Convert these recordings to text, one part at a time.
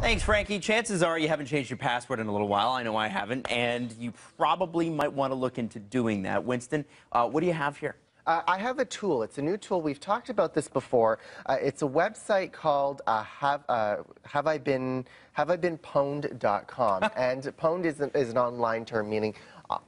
Thanks, Frankie. Chances are you haven't changed your password in a little while. I know I haven't, and you probably might want to look into doing that. Winston, what do you have here? I have a tool. It's a new tool. We've talked about this before. It's a website called have I been pwned.com, and pwned is an online term meaning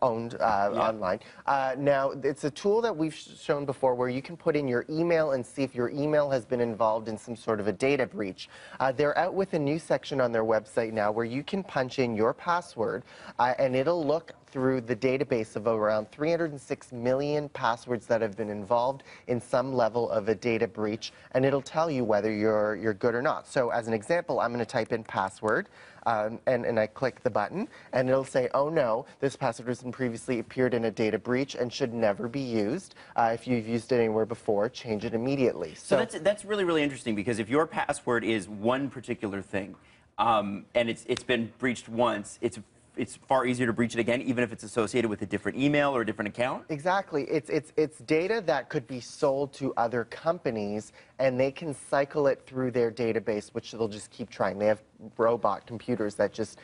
owned online. Now, it's a tool that we've shown before where you can put in your email and see if your email has been involved in some sort of a data breach. They're out with a new section on their website now where you can punch in your password and it'll look through the database of around 306 million passwords that have been involved in some level of a data breach, and it'll tell you whether you're good or not. So as an example, I'm going to type in password, and I click the button, and it'll say, oh no, this password has previously appeared in a data breach and should never be used. If you've used it anywhere before, change it immediately. So that's really, really interesting, because if your password is one particular thing, and it's been breached once, it's far easier to breach it again, even if it's associated with a different email or a different account? Exactly. It's data that could be sold to other companies, and they can cycle it through their database, which they'll just keep trying. They have robot computers that just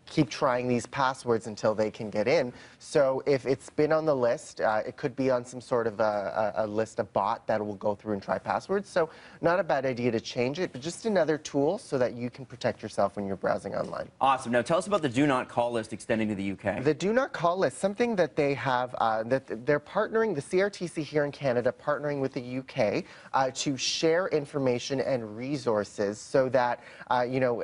keep trying these passwords until they can get in. So if it's been on the list, it could be on some sort of a list, a bot that will go through and try passwords. So not a bad idea to change it, but just another tool so that you can protect yourself when you're browsing online. Awesome. Now tell us about the Do Not Call list extending to the UK. The Do Not Call list, something that they have, that they're partnering, the CRTC here in Canada, partnering with the UK to share information and resources so that, you know,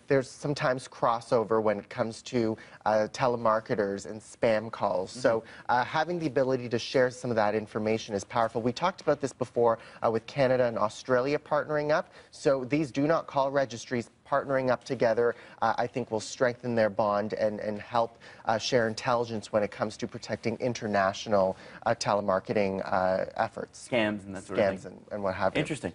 there's sometimes crossover when it comes to telemarketers and spam calls. So having the ability to share some of that information is powerful. We talked about this before with Canada and Australia partnering up. So these Do Not Call registries partnering up together, I think will strengthen their bond and help share intelligence when it comes to protecting international telemarketing efforts. Scams and that sort of thing. Scams and what have you. Interesting.